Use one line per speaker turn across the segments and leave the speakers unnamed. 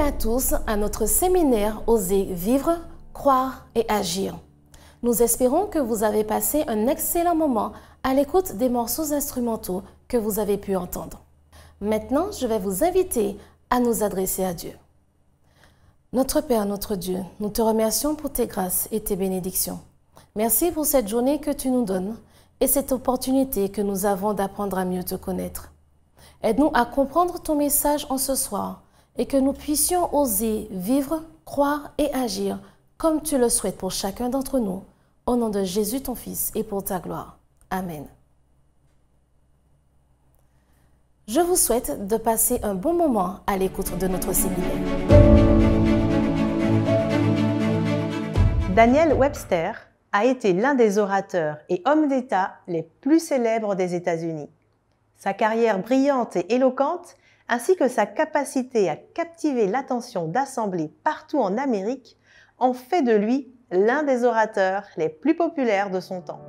à tous à notre séminaire Oser vivre, croire et agir. Nous espérons que vous avez passé un excellent moment à l'écoute des morceaux instrumentaux que vous avez pu entendre. Maintenant, je vais vous inviter à nous adresser à Dieu. Notre Père, notre Dieu, nous te remercions pour tes grâces et tes bénédictions. Merci pour cette journée que tu nous donnes et cette opportunité que nous avons d'apprendre à mieux te connaître. Aide-nous à comprendre ton message en ce soir et que nous puissions oser vivre, croire et agir comme tu le souhaites pour chacun d'entre nous. Au nom de Jésus, ton Fils, et pour ta gloire. Amen. Je vous souhaite de passer un bon moment à l'écoute de notre séminaire.
Daniel Webster a été l'un des orateurs et hommes d'État les plus célèbres des États-Unis. Sa carrière brillante et éloquente, ainsi que sa capacité à captiver l'attention d'assemblées partout en Amérique, ont fait de lui l'un des orateurs les plus populaires de son temps.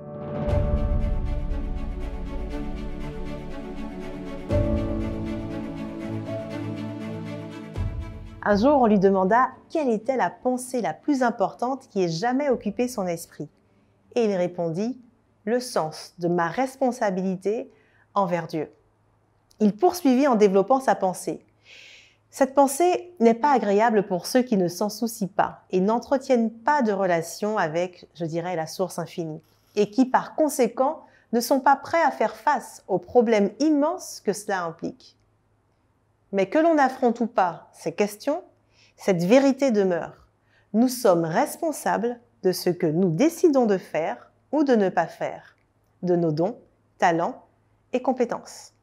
Un jour, on lui demanda quelle était la pensée la plus importante qui ait jamais occupé son esprit. Et il répondit « le sens de ma responsabilité envers Dieu ». Il poursuivit en développant sa pensée. Cette pensée n'est pas agréable pour ceux qui ne s'en soucient pas et n'entretiennent pas de relation avec, je dirais, la source infinie, et qui, par conséquent, ne sont pas prêts à faire face aux problèmes immenses que cela implique. Mais que l'on affronte ou pas ces questions, cette vérité demeure. Nous sommes responsables de ce que nous décidons de faire ou de ne pas faire, de nos dons, talents et compétences.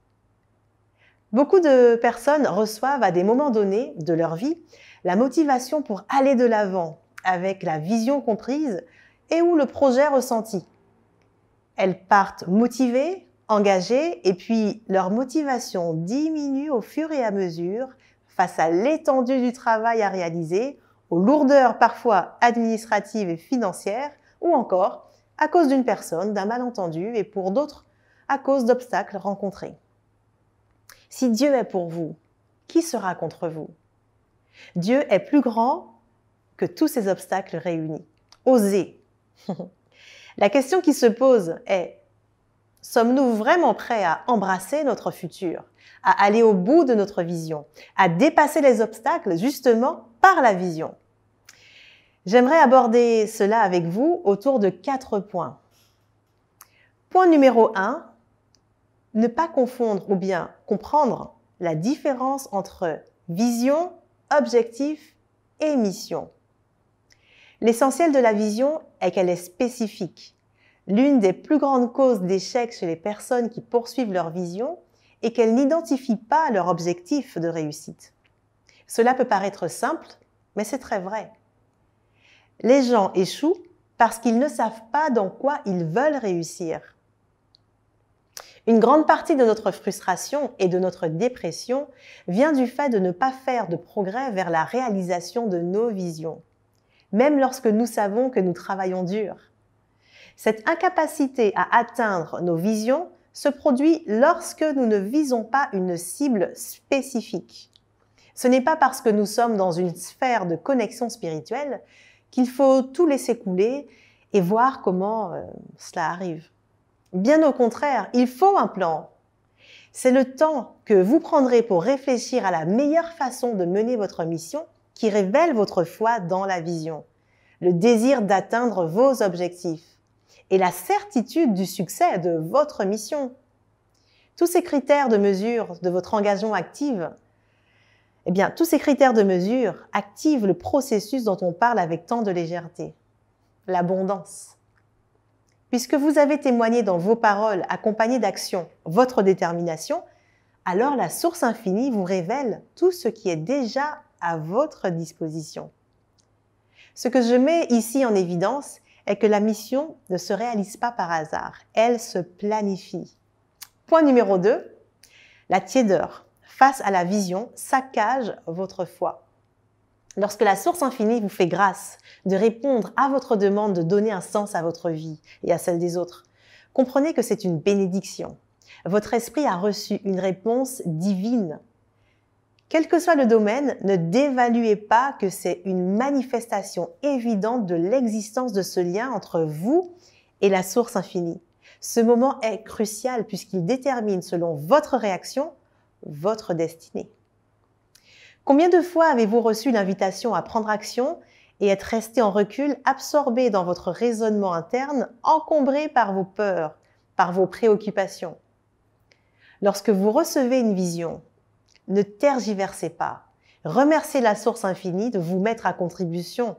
Beaucoup de personnes reçoivent à des moments donnés de leur vie la motivation pour aller de l'avant avec la vision comprise et ou le projet ressenti. Elles partent motivées, engagées et puis leur motivation diminue au fur et à mesure face à l'étendue du travail à réaliser, aux lourdeurs parfois administratives et financières ou encore à cause d'une personne, d'un malentendu et pour d'autres à cause d'obstacles rencontrés. Si Dieu est pour vous, qui sera contre vous? Dieu est plus grand que tous ces obstacles réunis. Osez. La question qui se pose est, sommes-nous vraiment prêts à embrasser notre futur, à aller au bout de notre vision, à dépasser les obstacles justement par la vision? J'aimerais aborder cela avec vous autour de 4 points. Point numéro 1. Ne pas confondre ou bien comprendre la différence entre vision, objectif et mission. L'essentiel de la vision est qu'elle est spécifique. L'une des plus grandes causes d'échec chez les personnes qui poursuivent leur vision est qu'elles n'identifient pas leur objectif de réussite. Cela peut paraître simple, mais c'est très vrai. Les gens échouent parce qu'ils ne savent pas dans quoi ils veulent réussir. Une grande partie de notre frustration et de notre dépression vient du fait de ne pas faire de progrès vers la réalisation de nos visions, même lorsque nous savons que nous travaillons dur. Cette incapacité à atteindre nos visions se produit lorsque nous ne visons pas une cible spécifique. Ce n'est pas parce que nous sommes dans une sphère de connexion spirituelle qu'il faut tout laisser couler et voir comment cela arrive. Bien au contraire, il faut un plan. C'est le temps que vous prendrez pour réfléchir à la meilleure façon de mener votre mission qui révèle votre foi dans la vision, le désir d'atteindre vos objectifs et la certitude du succès de votre mission. Tous ces critères de mesure de votre engagement actif, tous ces critères de mesure activent le processus dont on parle avec tant de légèreté, l'abondance. Puisque vous avez témoigné dans vos paroles accompagnées d'actions votre détermination, alors la source infinie vous révèle tout ce qui est déjà à votre disposition. Ce que je mets ici en évidence est que la mission ne se réalise pas par hasard, elle se planifie. Point numéro 2, la tiédeur face à la vision saccage votre foi. Lorsque la source infinie vous fait grâce de répondre à votre demande de donner un sens à votre vie et à celle des autres, comprenez que c'est une bénédiction. Votre esprit a reçu une réponse divine Quel que soit le domaine, ne dévaluez pas que c'est une manifestation évidente de l'existence de ce lien entre vous et la source infinie. Ce moment est crucial puisqu'il détermine, selon votre réaction, votre destinée. Combien de fois avez-vous reçu l'invitation à prendre action et être resté en recul, absorbé dans votre raisonnement interne, encombré par vos peurs, par vos préoccupations? Lorsque vous recevez une vision, ne tergiversez pas. Remerciez la source infinie de vous mettre à contribution.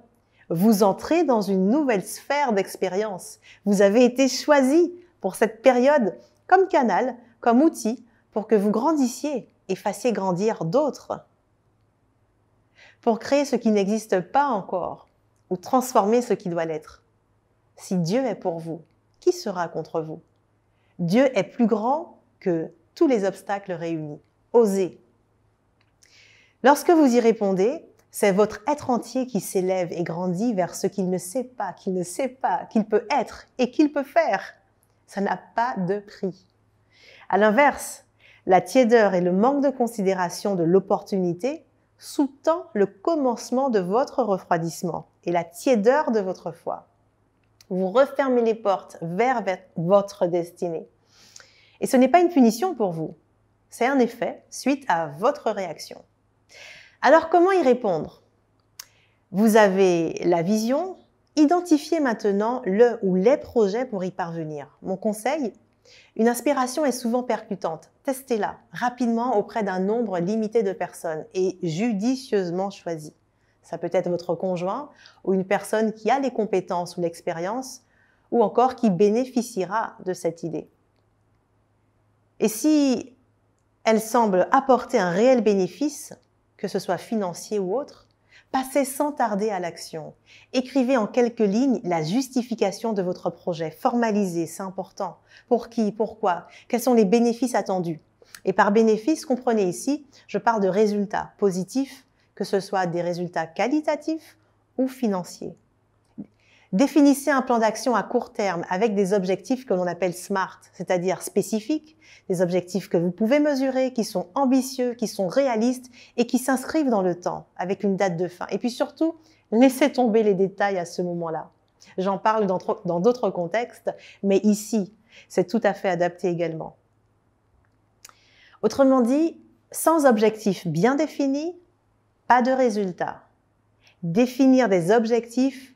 Vous entrez dans une nouvelle sphère d'expérience. Vous avez été choisi pour cette période comme canal, comme outil pour que vous grandissiez et fassiez grandir d'autres. Pour créer ce qui n'existe pas encore ou transformer ce qui doit l'être. Si Dieu est pour vous, qui sera contre vous? Dieu est plus grand que tous les obstacles réunis. Osez. Lorsque vous y répondez, c'est votre être entier qui s'élève et grandit vers ce qu'il ne sait pas, qu'il peut être et qu'il peut faire. Ça n'a pas de prix. À l'inverse, la tiédeur et le manque de considération de l'opportunité sous-tend le commencement de votre refroidissement et la tiédeur de votre foi. Vous refermez les portes vers votre destinée. Et ce n'est pas une punition pour vous, c'est un effet suite à votre réaction. Alors comment y répondre? Vous avez la vision, identifiez maintenant le ou les projets pour y parvenir. Mon conseil, une inspiration est souvent percutante. Testez-la rapidement auprès d'un nombre limité de personnes et judicieusement choisi. Ça peut être votre conjoint ou une personne qui a les compétences ou l'expérience ou encore qui bénéficiera de cette idée. Et si elle semble apporter un réel bénéfice, que ce soit financier ou autre, passez sans tarder à l'action. Écrivez en quelques lignes la justification de votre projet. Formalisez, c'est important. Pour qui? Pourquoi? Quels sont les bénéfices attendus? Et par bénéfice, comprenez ici, je parle de résultats positifs, que ce soit des résultats qualitatifs ou financiers. Définissez un plan d'action à court terme avec des objectifs que l'on appelle SMART, c'est-à-dire spécifiques, des objectifs que vous pouvez mesurer, qui sont ambitieux, qui sont réalistes et qui s'inscrivent dans le temps avec une date de fin. Et puis surtout, laissez tomber les détails à ce moment-là. J'en parle dans d'autres contextes, mais ici, c'est tout à fait adapté également. Autrement dit, sans objectifs bien définis, pas de résultats. Définir des objectifs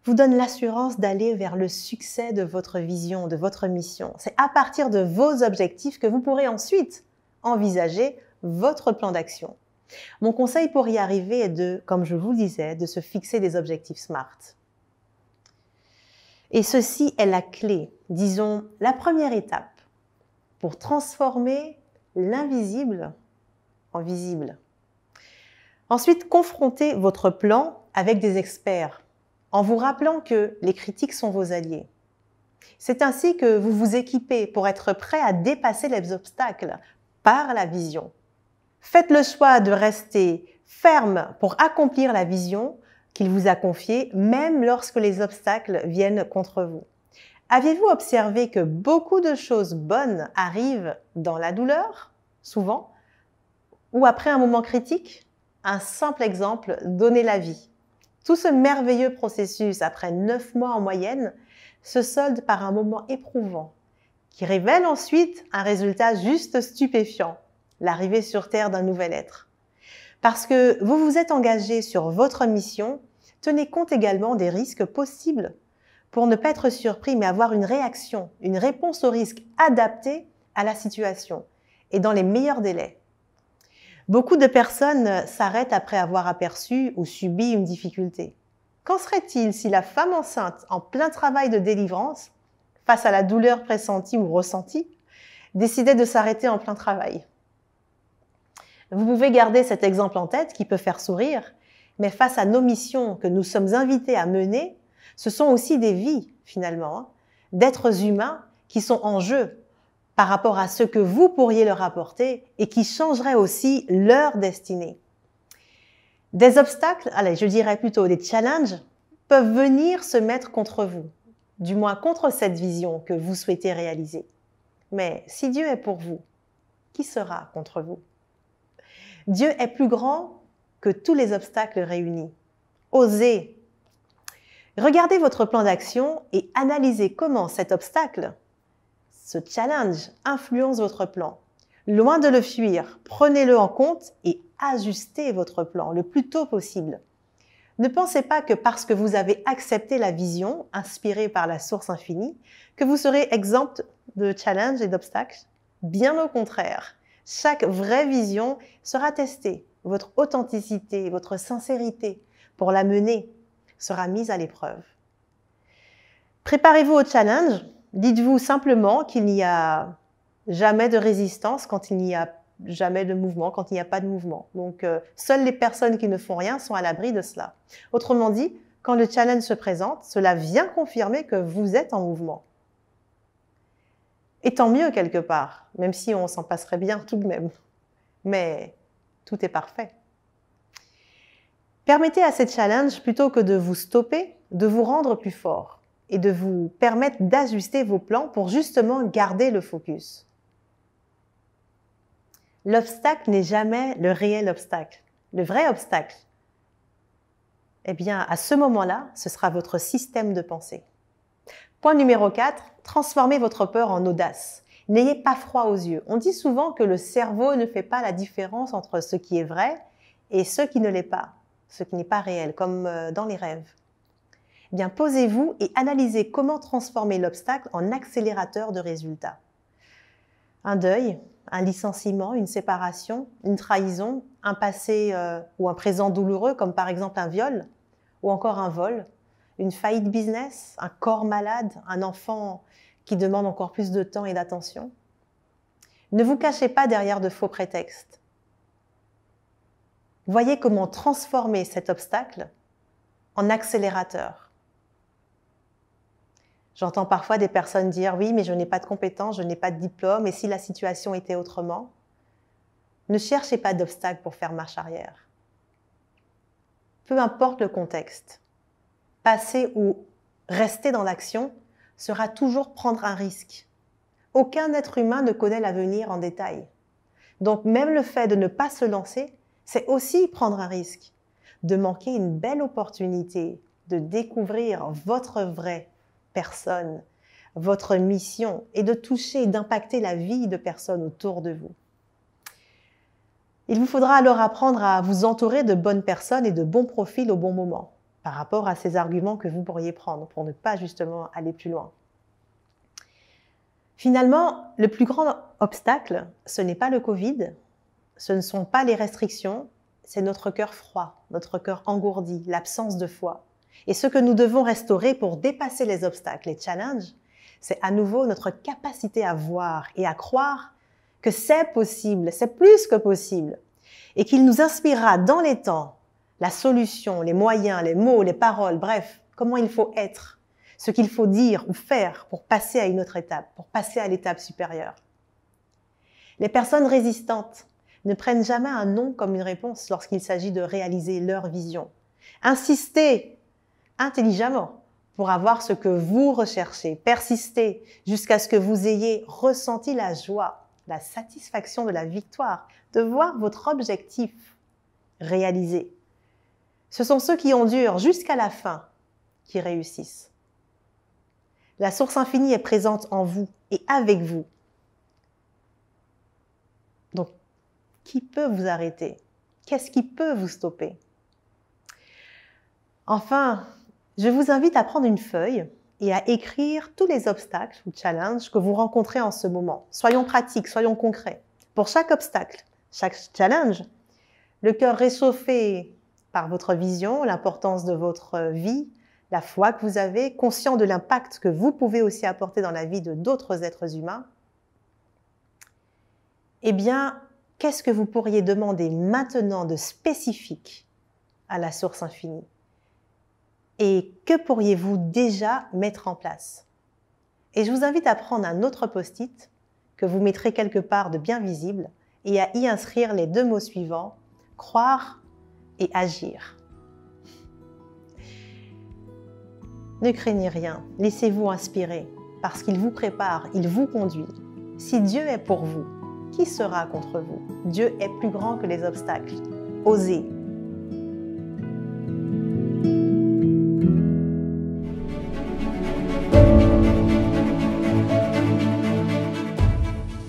vous donne l'assurance d'aller vers le succès de votre vision, de votre mission. C'est à partir de vos objectifs que vous pourrez ensuite envisager votre plan d'action. Mon conseil pour y arriver est de, comme je vous le disais, de se fixer des objectifs SMART. Et ceci est la clé, disons, la première étape pour transformer l'invisible en visible. Ensuite, confrontez votre plan avec des experts, en vous rappelant que les critiques sont vos alliés. C'est ainsi que vous vous équipez pour être prêt à dépasser les obstacles par la vision. Faites le choix de rester ferme pour accomplir la vision qu'il vous a confiée, même lorsque les obstacles viennent contre vous. Avez-vous observé que beaucoup de choses bonnes arrivent dans la douleur, souvent, ou après un moment critique? Un simple exemple, donner la vie. Tout ce merveilleux processus, après 9 mois en moyenne, se solde par un moment éprouvant, qui révèle ensuite un résultat juste stupéfiant, l'arrivée sur Terre d'un nouvel être. Parce que vous vous êtes engagé sur votre mission, tenez compte également des risques possibles pour ne pas être surpris, mais avoir une réaction, une réponse au risque adaptée à la situation et dans les meilleurs délais. Beaucoup de personnes s'arrêtent après avoir aperçu ou subi une difficulté. Qu'en serait-il si la femme enceinte, en plein travail de délivrance, face à la douleur pressentie ou ressentie, décidait de s'arrêter en plein travail? Vous pouvez garder cet exemple en tête qui peut faire sourire, mais face à nos missions que nous sommes invités à mener, ce sont aussi des vies, finalement, d'êtres humains qui sont en jeu par rapport à ce que vous pourriez leur apporter et qui changerait aussi leur destinée. Des obstacles, allez, je dirais plutôt des challenges, peuvent venir se mettre contre vous, du moins contre cette vision que vous souhaitez réaliser. Mais si Dieu est pour vous, qui sera contre vous? Dieu est plus grand que tous les obstacles réunis. Osez. Regardez votre plan d'action et analysez comment cet obstacle, ce challenge, influence votre plan. Loin de le fuir, prenez-le en compte et ajustez votre plan le plus tôt possible. Ne pensez pas que parce que vous avez accepté la vision inspirée par la source infinie, que vous serez exempt de challenges et d'obstacles. Bien au contraire, chaque vraie vision sera testée. Votre authenticité, votre sincérité pour la mener sera mise à l'épreuve. Préparez-vous au challenge. Dites-vous simplement qu'il n'y a jamais de résistance quand il n'y a jamais de mouvement, quand il n'y a pas de mouvement. Donc, seules les personnes qui ne font rien sont à l'abri de cela. Autrement dit, quand le challenge se présente, cela vient confirmer que vous êtes en mouvement. Et tant mieux quelque part, même si on s'en passerait bien tout de même. Mais tout est parfait. Permettez à ces challenges, plutôt que de vous stopper, de vous rendre plus fort et de vous permettre d'ajuster vos plans pour justement garder le focus. L'obstacle n'est jamais le réel obstacle. Le vrai obstacle, eh bien, à ce moment-là, ce sera votre système de pensée. Point numéro 4, transformez votre peur en audace. N'ayez pas froid aux yeux. On dit souvent que le cerveau ne fait pas la différence entre ce qui est vrai et ce qui ne l'est pas, ce qui n'est pas réel, comme dans les rêves. Eh bien, posez-vous et analysez comment transformer l'obstacle en accélérateur de résultats. Un deuil, un licenciement, une séparation, une trahison, un passé ou un présent douloureux, comme par exemple un viol, ou encore un vol, une faillite business, un corps malade, un enfant qui demande encore plus de temps et d'attention. Ne vous cachez pas derrière de faux prétextes. Voyez comment transformer cet obstacle en accélérateur. J'entends parfois des personnes dire « oui, mais je n'ai pas de compétences, je n'ai pas de diplôme, et si la situation était autrement ?» Ne cherchez pas d'obstacle pour faire marche arrière. Peu importe le contexte, passer ou rester dans l'action sera toujours prendre un risque. Aucun être humain ne connaît l'avenir en détail. Donc même le fait de ne pas se lancer, c'est aussi prendre un risque, de manquer une belle opportunité, de découvrir votre vraie personne, votre mission et de toucher et d'impacter la vie de personnes autour de vous. Il vous faudra alors apprendre à vous entourer de bonnes personnes et de bons profils au bon moment, par rapport à ces arguments que vous pourriez prendre pour ne pas justement aller plus loin. Finalement, le plus grand obstacle, ce n'est pas le Covid, ce ne sont pas les restrictions, c'est notre cœur froid, notre cœur engourdi, l'absence de foi. Et ce que nous devons restaurer pour dépasser les obstacles, les challenges, c'est à nouveau notre capacité à voir et à croire que c'est possible, c'est plus que possible, et qu'il nous inspirera dans les temps la solution, les moyens, les mots, les paroles, bref, comment il faut être, ce qu'il faut dire ou faire pour passer à une autre étape, pour passer à l'étape supérieure. Les personnes résistantes ne prennent jamais un non comme une réponse lorsqu'il s'agit de réaliser leur vision. Insistez intelligemment pour avoir ce que vous recherchez. Persistez jusqu'à ce que vous ayez ressenti la joie, la satisfaction de la victoire, de voir votre objectif réalisé. Ce sont ceux qui endurent jusqu'à la fin qui réussissent. La source infinie est présente en vous et avec vous. Donc, qui peut vous arrêter? Qu'est-ce qui peut vous stopper? Enfin, je vous invite à prendre une feuille et à écrire tous les obstacles ou challenges que vous rencontrez en ce moment. Soyons pratiques, soyons concrets. Pour chaque obstacle, chaque challenge, le cœur réchauffé par votre vision, l'importance de votre vie, la foi que vous avez, conscient de l'impact que vous pouvez aussi apporter dans la vie de d'autres êtres humains, eh bien, qu'est-ce que vous pourriez demander maintenant de spécifique à la source infinie? Et que pourriez-vous déjà mettre en place? Et je vous invite à prendre un autre post-it que vous mettrez quelque part de bien visible et à y inscrire les deux mots suivants, croire et agir. Ne craignez rien, laissez-vous inspirer, parce qu'il vous prépare, il vous conduit. Si Dieu est pour vous, qui sera contre vous? Dieu est plus grand que les obstacles. Osez.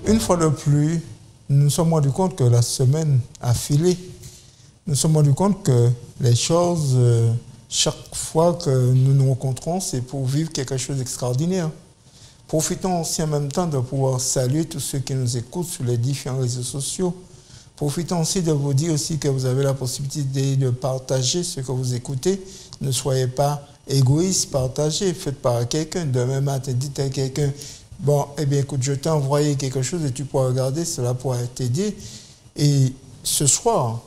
Une fois de plus, nous nous sommes rendus compte que la semaine a filé. Nous nous sommes rendus compte que les choses, chaque fois que nous nous rencontrons, c'est pour vivre quelque chose d'extraordinaire. Profitons aussi en même temps de pouvoir saluer tous ceux qui nous écoutent sur les différents réseaux sociaux. Profitons aussi de vous dire aussi que vous avez la possibilité de partager ce que vous écoutez. Ne soyez pas égoïste, partagez, faites part à quelqu'un. Demain matin, dites à quelqu'un, bon, eh bien, écoute, je t'ai envoyé quelque chose et tu pourras regarder, cela pourra t'aider. Et ce soir,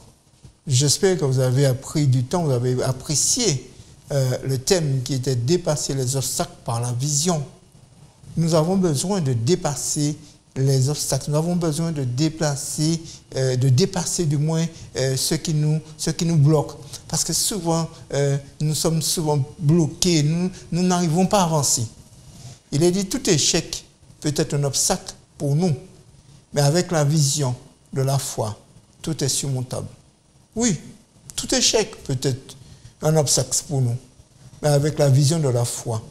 j'espère que vous avez pris du temps, vous avez apprécié le thème qui était dépasser les obstacles par la vision. Nous avons besoin de dépasser les obstacles, nous avons besoin de dépasser du moins ce qui nous bloque. Parce que souvent, nous sommes souvent bloqués, nous n'arrivons pas à avancer. Il est dit, tout échec peut être un obstacle pour nous, mais avec la vision de la foi, tout est surmontable. Oui, tout échec peut être un obstacle pour nous, mais avec la vision de la foi,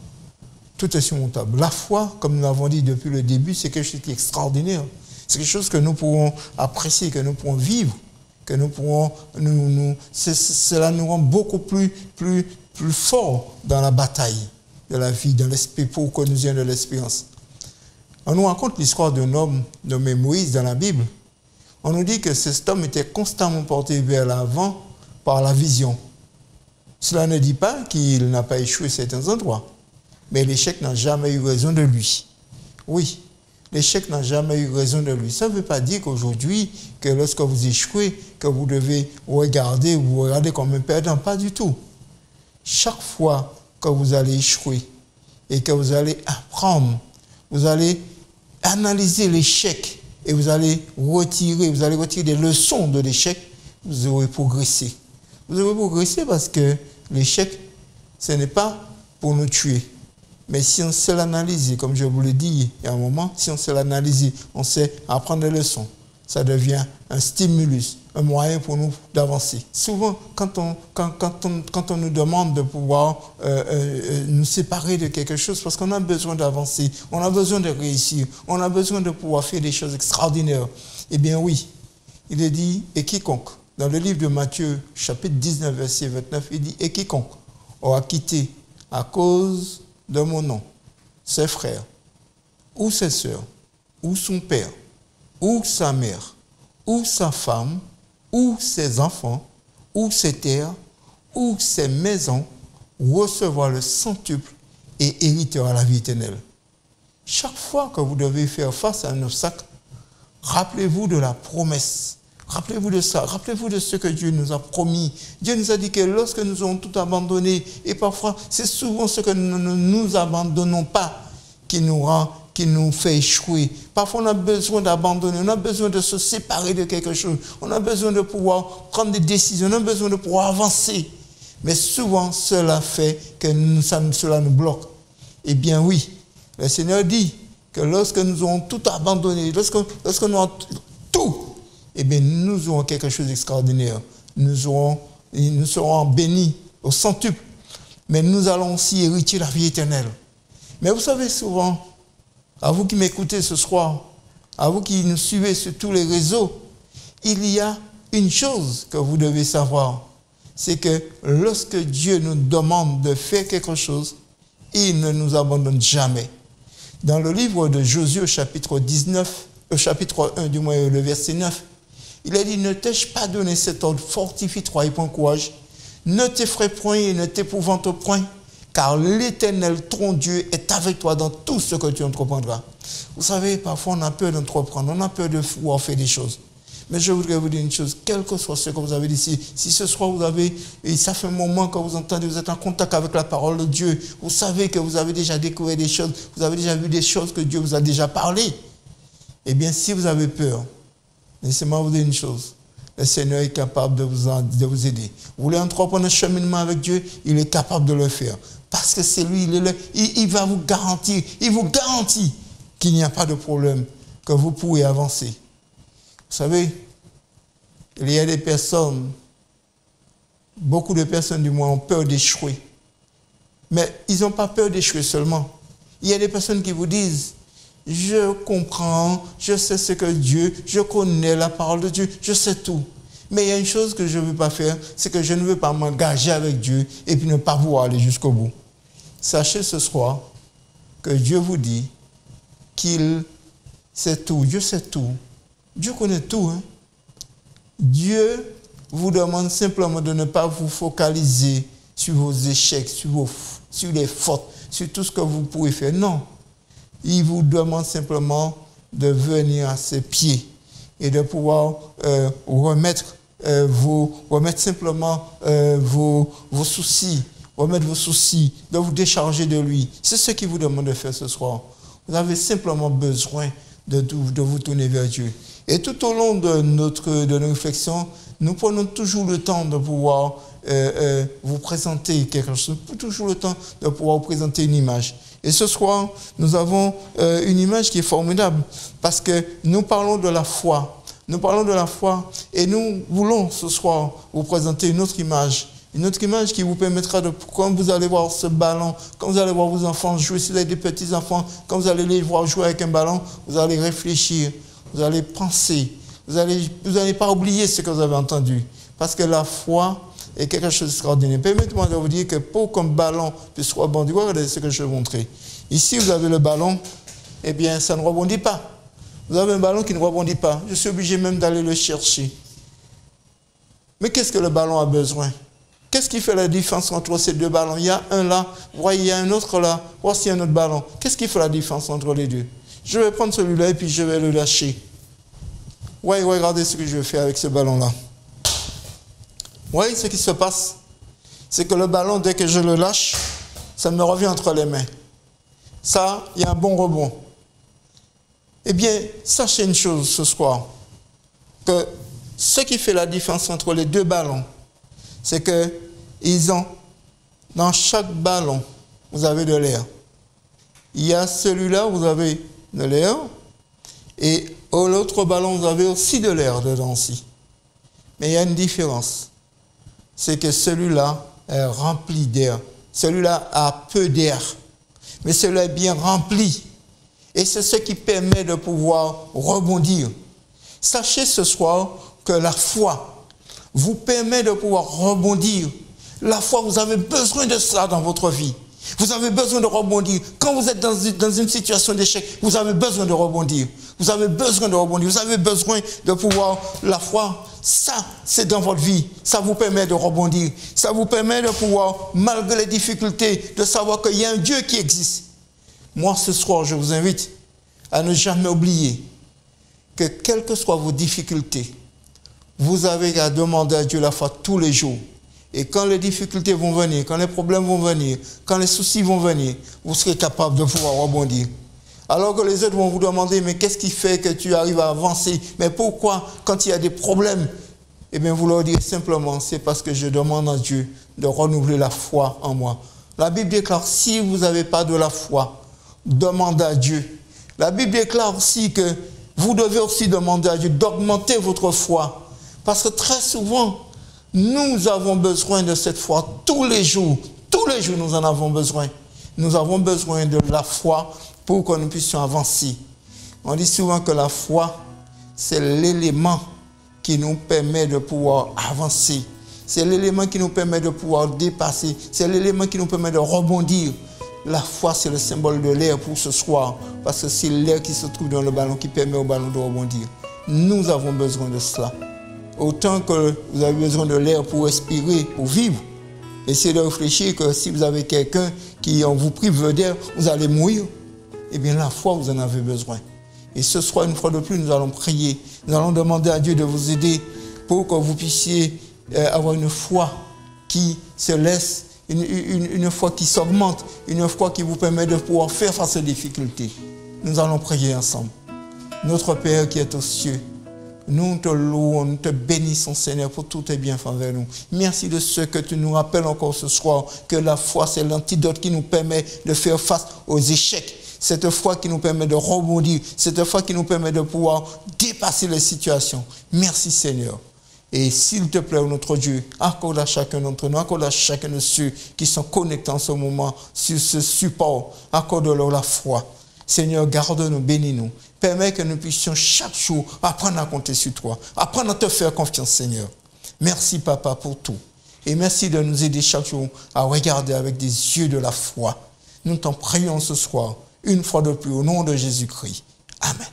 tout est surmontable. La foi, comme nous l'avons dit depuis le début, c'est quelque chose qui est extraordinaire. C'est quelque chose que nous pourrons apprécier, que nous pourrons vivre, que nous pourrons... cela nous rend beaucoup plus forts dans la bataille de la vie, dans l'esprit, pour que nous ayons de l'expérience. On nous raconte l'histoire d'un homme nommé Moïse dans la Bible. On nous dit que cet homme était constamment porté vers l'avant par la vision. Cela ne dit pas qu'il n'a pas échoué à certains endroits, mais l'échec n'a jamais eu raison de lui. Oui, l'échec n'a jamais eu raison de lui. Ça ne veut pas dire qu'aujourd'hui, que lorsque vous échouez, que vous devez vous regarder comme un perdant. Pas du tout. Chaque fois que vous allez échouer et que vous allez apprendre, vous allez analyser l'échec et vous allez retirer des leçons de l'échec, vous aurez progressé. Vous aurez progressé parce que l'échec, ce n'est pas pour nous tuer. Mais si on sait l'analyser, comme je vous l'ai dit il y a un moment, si on sait l'analyser, on sait apprendre des leçons, ça devient un stimulus, un moyen pour nous d'avancer. Souvent, quand on nous demande de pouvoir nous séparer de quelque chose, parce qu'on a besoin d'avancer, on a besoin de réussir, on a besoin de pouvoir faire des choses extraordinaires, eh bien oui, il est dit, et quiconque, dans le livre de Matthieu, chapitre 19, verset 29, il dit, et quiconque aura quitté à cause de mon nom ses frères, ou ses sœurs, ou son père, ou sa mère, ou sa femme, ou ses enfants, ou ses terres, ou ses maisons, recevra le centuple et héritera la vie éternelle. Chaque fois que vous devez faire face à un obstacle, rappelez-vous de la promesse. Rappelez-vous de ça. Rappelez-vous de ce que Dieu nous a promis. Dieu nous a dit que lorsque nous aurons tout abandonné, et parfois c'est souvent ce que nous ne nous abandonnons pas qui nous fait échouer. Parfois, on a besoin d'abandonner, on a besoin de se séparer de quelque chose, on a besoin de pouvoir prendre des décisions, on a besoin de pouvoir avancer. Mais souvent, cela fait que cela nous bloque. Eh bien oui, le Seigneur dit que lorsque nous aurons tout abandonné, lorsque nous aurons tout, eh bien nous aurons quelque chose d'extraordinaire. Nous serons bénis au centuple, mais nous allons aussi hériter la vie éternelle. Mais vous savez souvent, à vous qui m'écoutez ce soir, à vous qui nous suivez sur tous les réseaux, il y a une chose que vous devez savoir, c'est que lorsque Dieu nous demande de faire quelque chose, il ne nous abandonne jamais. Dans le livre de Josué, chapitre 1, du moins le verset 9, il a dit, ne t'ai-je pas donné cet ordre, fortifie-toi et prends courage, ne t'effraie point et ne t'épouvante point, car l'Éternel, ton Dieu, est avec toi dans tout ce que tu entreprendras. Vous savez, parfois on a peur d'entreprendre, on a peur de pouvoir faire des choses. Mais je voudrais vous dire une chose, quel que soit ce que vous avez dit, si ce soir vous avez, et ça fait un moment que vous entendez, vous êtes en contact avec la parole de Dieu, vous savez que vous avez déjà découvert des choses, vous avez déjà vu des choses que Dieu vous a déjà parlé. Eh bien, si vous avez peur, laissez-moi vous dire une chose. Le Seigneur est capable de vous aider. Vous voulez entreprendre un cheminement avec Dieu, il est capable de le faire. Parce que c'est lui, il va vous garantir, il vous garantit qu'il n'y a pas de problème, que vous pourrez avancer. savez, il y a des personnes, beaucoup de personnes du moins ont peur d'échouer. Mais ils n'ont pas peur d'échouer seulement. Il y a des personnes qui vous disent, je comprends, je sais ce que Dieu, je connais la parole de Dieu, je sais tout. Mais il y a une chose que je ne veux pas faire, c'est que je ne veux pas m'engager avec Dieu et puis ne pas pouvoir aller jusqu'au bout. Sachez ce soir que Dieu vous dit qu'il sait tout. Dieu sait tout. Dieu connaît tout. Hein? Dieu vous demande simplement de ne pas vous focaliser sur vos échecs, sur les fautes, sur tout ce que vous pouvez faire. Non. Il vous demande simplement de venir à ses pieds et de pouvoir remettre simplement vos soucis, remettre vos soucis, de vous décharger de lui. C'est ce qu'il vous demande de faire ce soir. Vous avez simplement besoin de vous tourner vers Dieu. Et tout au long de nos réflexions, nous prenons toujours le temps de pouvoir vous présenter quelque chose, toujours le temps de pouvoir vous présenter une image. Et ce soir, nous avons une image qui est formidable parce que nous parlons de la foi. Nous parlons de la foi et nous voulons ce soir vous présenter une autre image qui vous permettra de, quand vous allez voir ce ballon, quand vous allez voir vos enfants jouer, si vous avez des petits-enfants, quand vous allez les voir jouer avec un ballon, vous allez réfléchir, vous allez penser, vous n'allez pas oublier ce que vous avez entendu. Parce que la foi est quelque chose d'extraordinaire. Permettez-moi de vous dire que pour qu'un ballon puisse rebondir, regardez ce que je vais vous montrer. Ici, vous avez le ballon, eh bien, ça ne rebondit pas. Vous avez un ballon qui ne rebondit pas. Je suis obligé même d'aller le chercher. Mais qu'est-ce que le ballon a besoin? Qu'est-ce qui fait la différence entre ces deux ballons? Il y a un là, voyez, il y a un autre là, voici un autre ballon. Qu'est-ce qui fait la différence entre les deux? Je vais prendre celui-là et puis je vais le lâcher. Ouais, regardez ce que je vais faire avec ce ballon-là. Voyez ce qui se passe? C'est que le ballon, dès que je le lâche, ça me revient entre les mains. Ça, il y a un bon rebond. Eh bien, sachez une chose ce soir, que ce qui fait la différence entre les deux ballons, c'est que dans chaque ballon, vous avez de l'air. Il y a celui-là, vous avez de l'air, et l'autre ballon, vous avez aussi de l'air dedans aussi. Mais il y a une différence. C'est que celui-là est rempli d'air. Celui-là a peu d'air. Mais celui-là est bien rempli. Et c'est ce qui permet de pouvoir rebondir. Sachez ce soir que la foi vous permet de pouvoir rebondir. La foi, vous avez besoin de cela dans votre vie. Vous avez besoin de rebondir. Quand vous êtes dans une situation d'échec, vous avez besoin de rebondir. Vous avez besoin de rebondir. Vous avez besoin de pouvoir... La foi, ça, c'est dans votre vie. Ça vous permet de rebondir. Ça vous permet de pouvoir, malgré les difficultés, de savoir qu'il y a un Dieu qui existe. Moi, ce soir, je vous invite à ne jamais oublier que, quelles que soient vos difficultés, vous avez à demander à Dieu la foi tous les jours. Et quand les difficultés vont venir, quand les problèmes vont venir, quand les soucis vont venir, vous serez capable de pouvoir rebondir. Alors que les autres vont vous demander, mais qu'est-ce qui fait que tu arrives à avancer? Mais pourquoi, quand il y a des problèmes? Eh bien, vous leur direz simplement, c'est parce que je demande à Dieu de renouveler la foi en moi. La Bible déclare, si vous n'avez pas de la foi, demandez à Dieu. La Bible déclare aussi que vous devez aussi demander à Dieu d'augmenter votre foi. Parce que très souvent, nous avons besoin de cette foi tous les jours. Tous les jours, nous en avons besoin. Nous avons besoin de la foi pour que nous puissions avancer. On dit souvent que la foi, c'est l'élément qui nous permet de pouvoir avancer. C'est l'élément qui nous permet de pouvoir dépasser. C'est l'élément qui nous permet de rebondir. La foi, c'est le symbole de l'air pour ce soir. Parce que c'est l'air qui se trouve dans le ballon qui permet au ballon de rebondir. Nous avons besoin de cela. Autant que vous avez besoin de l'air pour respirer, pour vivre. Essayez de réfléchir que si vous avez quelqu'un qui vous prive d'air, vous allez mourir. Eh bien, la foi, vous en avez besoin. Et ce soir, une fois de plus, nous allons prier. Nous allons demander à Dieu de vous aider pour que vous puissiez avoir une foi qui se laisse, une foi qui s'augmente, une foi qui vous permet de pouvoir faire face aux difficultés. Nous allons prier ensemble. Notre Père qui est aux cieux, nous te louons, nous te bénissons, Seigneur, pour tous tes bienfaits envers nous. Merci de ce que tu nous rappelles encore ce soir, que la foi, c'est l'antidote qui nous permet de faire face aux échecs. cette foi qui nous permet de rebondir, cette foi qui nous permet de pouvoir dépasser les situations. Merci Seigneur. Et s'il te plaît, notre Dieu, accorde à chacun d'entre nous, accorde à chacun de ceux qui sont connectés en ce moment sur ce support, accorde-leur la foi. Seigneur, garde-nous, bénis-nous. Permets que nous puissions chaque jour apprendre à compter sur toi, apprendre à te faire confiance, Seigneur. Merci, Papa, pour tout. Et merci de nous aider chaque jour à regarder avec des yeux de la foi. Nous t'en prions ce soir, une fois de plus, au nom de Jésus-Christ. Amen.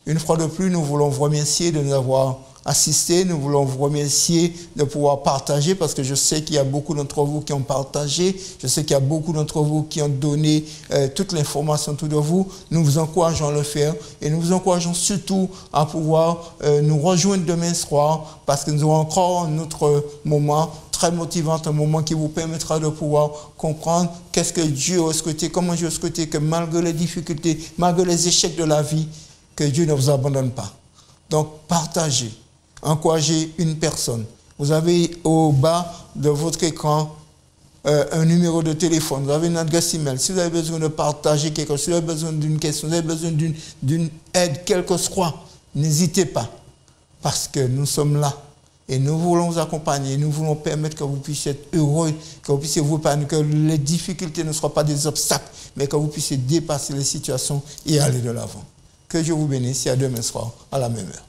Une fois de plus, nous voulons vous remercier de nous avoir assistés. Nous voulons vous remercier de pouvoir partager, parce que je sais qu'il y a beaucoup d'entre vous qui ont partagé. Je sais qu'il y a beaucoup d'entre vous qui ont donné toute l'information autour de vous. Nous vous encourageons à le faire et nous vous encourageons surtout à pouvoir nous rejoindre demain soir, parce que nous aurons encore un autre moment très motivant, un moment qui vous permettra de pouvoir comprendre qu'est-ce que Dieu a souhaité, comment Dieu a souhaité que malgré les difficultés, malgré les échecs de la vie, que Dieu ne vous abandonne pas. Donc, partagez, encouragez une personne. Vous avez au bas de votre écran un numéro de téléphone, vous avez une adresse email. Si vous avez besoin de partager quelque chose, si vous avez besoin d'une question, si vous avez besoin d'une aide, quelle que soit, n'hésitez pas, parce que nous sommes là. Et nous voulons vous accompagner, nous voulons permettre que vous puissiez être heureux, que vous puissiez vous épanouir, que les difficultés ne soient pas des obstacles, mais que vous puissiez dépasser les situations et aller de l'avant. Que Dieu vous bénisse et à demain soir, à la même heure.